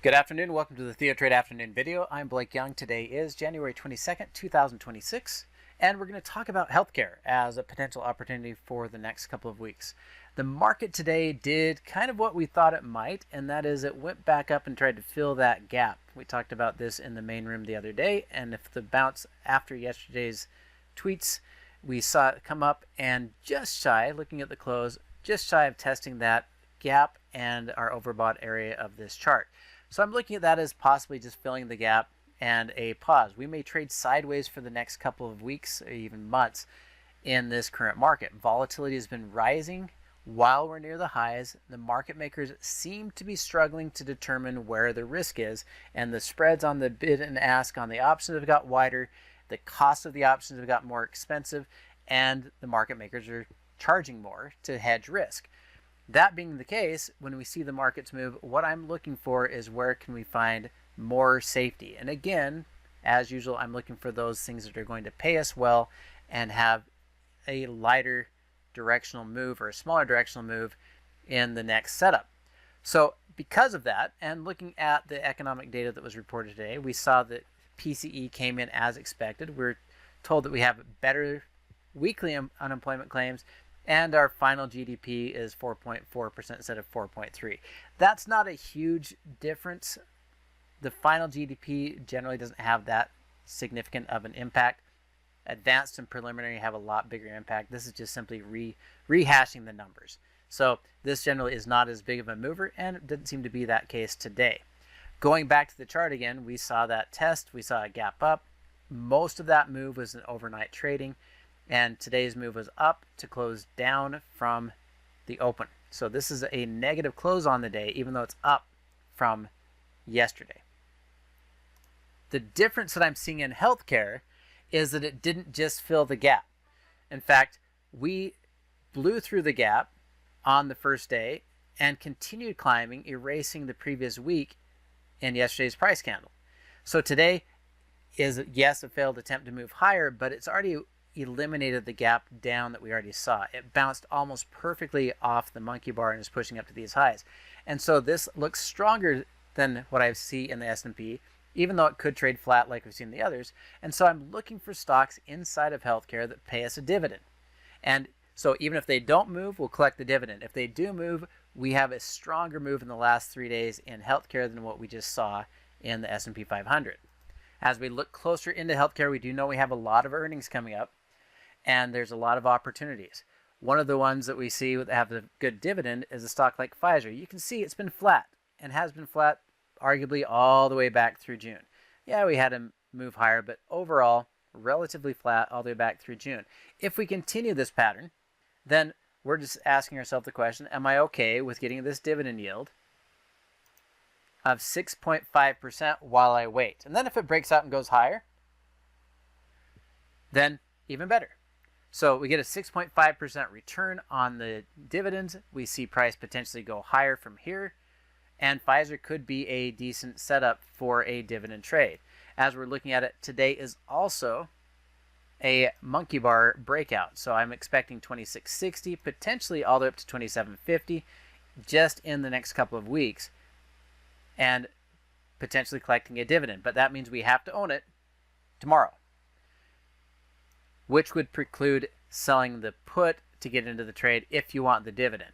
Good afternoon. Welcome to the TheoTRADE afternoon video. I'm Blake Young. Today is January 22nd, 2026, and we're going to talk about healthcare as a potential opportunity for the next couple of weeks. The market today did kind of what we thought it might, and that is it went back up and tried to fill that gap. We talked about this in the main room the other day, and if the bounce after yesterday's tweets, we saw it come up and just shy, looking at the close, just shy of testing that gap and our overbought area of this chart. So I'm looking at that as possibly just filling the gap and a pause. We may trade sideways for the next couple of weeks or even months in this current market. Volatility has been rising while we're near the highs. The market makers seem to be struggling to determine where the risk is, and the spreads on the bid and ask on the options have got wider. The cost of the options have got more expensive, and the market makers are charging more to hedge risk. That being the case, when we see the markets move, what I'm looking for is where can we find more safety. And again, as usual, I'm looking for those things that are going to pay us well and have a lighter directional move or a smaller directional move in the next setup. So because of that, and looking at the economic data that was reported today, we saw that PCE came in as expected. We're told that we have better weekly unemployment claims, and our final GDP is 4.4% instead of 4.3%. That's not a huge difference. The final GDP generally doesn't have that significant of an impact. Advanced and preliminary have a lot bigger impact. This is just simply rehashing the numbers. So this generally is not as big of a mover, and it didn't seem to be that case today. Going back to the chart again, we saw that test. We saw a gap up. Most of that move was in overnight trading. And today's move was up to close down from the open. So this is a negative close on the day, even though it's up from yesterday. The difference that I'm seeing in healthcare is that it didn't just fill the gap. In fact, we blew through the gap on the first day and continued climbing, erasing the previous week in yesterday's price candle. So today is, yes, a failed attempt to move higher, but it's already eliminated the gap down that we already saw. It bounced almost perfectly off the monkey bar and is pushing up to these highs. And so this looks stronger than what I see in the S&P, even though it could trade flat like we've seen in the others. And so I'm looking for stocks inside of healthcare that pay us a dividend. And so even if they don't move, we'll collect the dividend. If they do move, we have a stronger move in the last 3 days in healthcare than what we just saw in the S&P 500. As we look closer into healthcare, we do know we have a lot of earnings coming up, and there's a lot of opportunities. One of the ones that we see that have a good dividend is a stock like Pfizer. You can see it's been flat and has been flat arguably all the way back through June. Yeah, we had a move higher, but overall relatively flat all the way back through June. If we continue this pattern, then we're just asking ourselves the question, am I okay with getting this dividend yield of 6.5% while I wait? And then if it breaks out and goes higher, then even better. So we get a 6.5% return on the dividends. We see price potentially go higher from here, and Pfizer could be a decent setup for a dividend trade. As we're looking at it, today is also a monkey bar breakout. So I'm expecting 2660, potentially all the way up to 2750 just in the next couple of weeks, and potentially collecting a dividend. But that means we have to own it tomorrow, which would preclude selling the put to get into the trade if you want the dividend.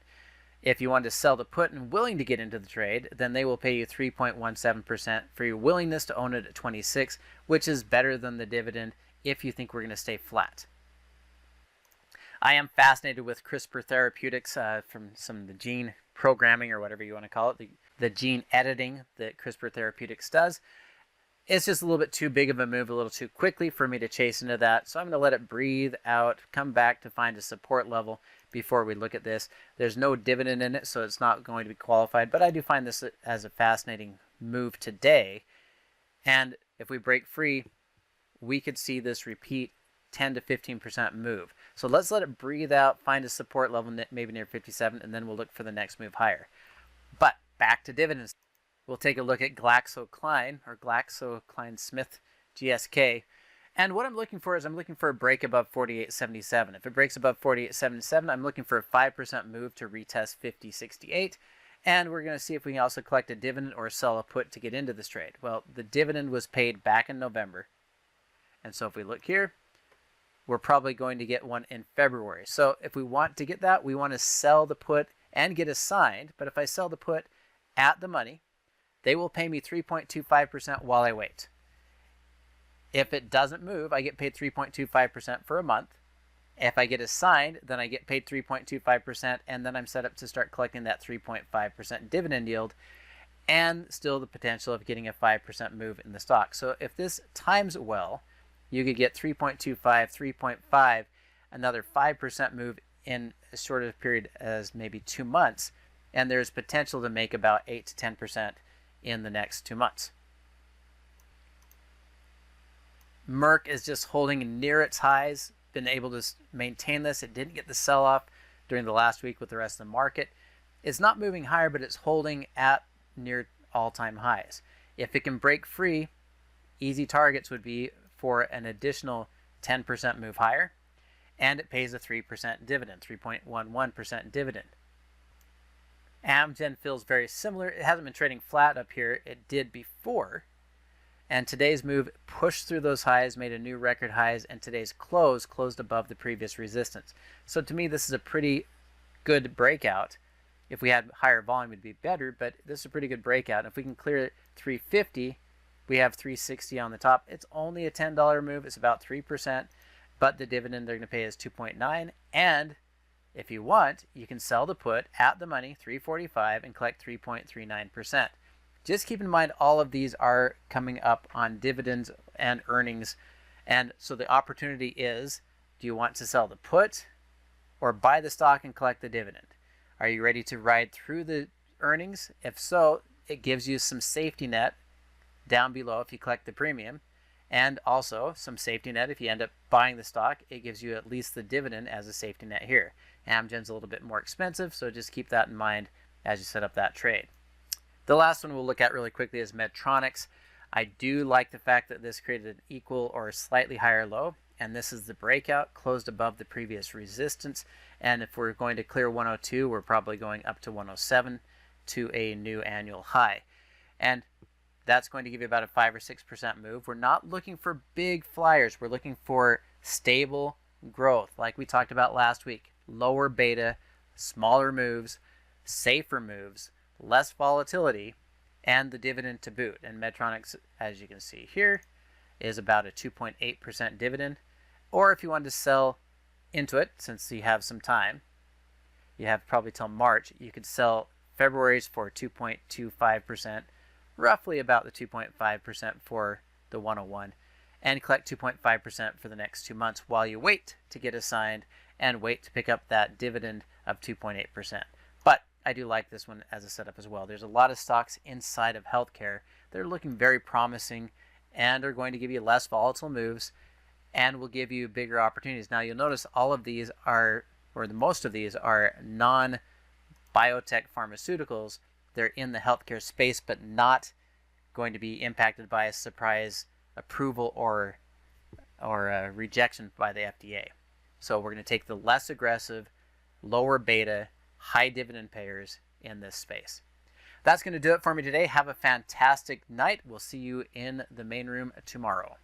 If you want to sell the put and willing to get into the trade, then they will pay you 3.17% for your willingness to own it at 26, which is better than the dividend if you think we're going to stay flat. I am fascinated with CRISPR therapeutics from some of the gene programming, or whatever you want to call it, the gene editing that CRISPR therapeutics does. It's just a little bit too big of a move a little too quickly for me to chase into that. So I'm going to let it breathe out, come back to find a support level before we look at this. There's no dividend in it, so it's not going to be qualified. But I do find this as a fascinating move today. And if we break free, we could see this repeat 10 to 15% move. So let's let it breathe out, find a support level maybe near 57, and then we'll look for the next move higher. But back to dividends. We'll take a look at GlaxoSmithKline, or GlaxoSmithKline Smith GSK. And what I'm looking for is I'm looking for a break above 48.77. If it breaks above 48.77, I'm looking for a 5% move to retest 50.68. And we're going to see if we can also collect a dividend or sell a put to get into this trade. Well, the dividend was paid back in November. And so if we look here, we're probably going to get one in February. So if we want to get that, we want to sell the put and get assigned. But if I sell the put at the money, they will pay me 3.25% while I wait. If it doesn't move, I get paid 3.25% for a month. If I get assigned, then I get paid 3.25%, and then I'm set up to start collecting that 3.5% dividend yield, and still the potential of getting a 5% move in the stock. So if this times well, you could get 3.25, 3.5, another 5% move in as short a period as maybe 2 months, and there's potential to make about 8 to 10% in the next 2 months. Merck is just holding near its highs, been able to maintain this. It didn't get the sell-off during the last week with the rest of the market. It's not moving higher, but it's holding at near all-time highs. If it can break free, easy targets would be for an additional 10% move higher, and it pays a 3% dividend, 3.11% dividend. Amgen feels very similar. It hasn't been trading flat up here. It did before. And today's move pushed through those highs, made a new record highs, and today's close closed above the previous resistance. So to me, this is a pretty good breakout. If we had higher volume, it would be better, but this is a pretty good breakout. And if we can clear 350, we have 360 on the top. It's only a $10 move. It's about 3%, but the dividend they're going to pay is 2.9. And if you want, you can sell the put at the money, 345, and collect 3.39%. Just keep in mind all of these are coming up on dividends and earnings. And so the opportunity is, do you want to sell the put or buy the stock and collect the dividend? Are you ready to ride through the earnings? If so, it gives you some safety net down below if you collect the premium, and also some safety net if you end up buying the stock. It gives you at least the dividend as a safety net here. Amgen's a little bit more expensive, so just keep that in mind as you set up that trade. The last one we'll look at really quickly is Medtronic. I do like the fact that this created an equal or slightly higher low, and this is the breakout, closed above the previous resistance. And if we're going to clear 102, we're probably going up to 107 to a new annual high. And that's going to give you about a 5 or 6% move. We're not looking for big flyers. We're looking for stable growth, like we talked about last week. Lower beta, smaller moves, safer moves, less volatility, and the dividend to boot. And Medtronic, as you can see here, is about a 2.8% dividend. Or if you want to sell into it, since you have some time, you have probably till March, you could sell February's for 2.25%, roughly about the 2.5% for the 101, and collect 2.5% for the next 2 months while you wait to get assigned and wait to pick up that dividend of 2.8%. But I do like this one as a setup as well. There's a lot of stocks inside of healthcare that are looking very promising and are going to give you less volatile moves and will give you bigger opportunities. Now you'll notice all of these are, or the most of these are non-biotech pharmaceuticals. They're in the healthcare space, but not going to be impacted by a surprise approval or a rejection by the FDA. So we're going to take the less aggressive, lower beta, high dividend payers in this space. That's going to do it for me today. Have a fantastic night. We'll see you in the main room tomorrow.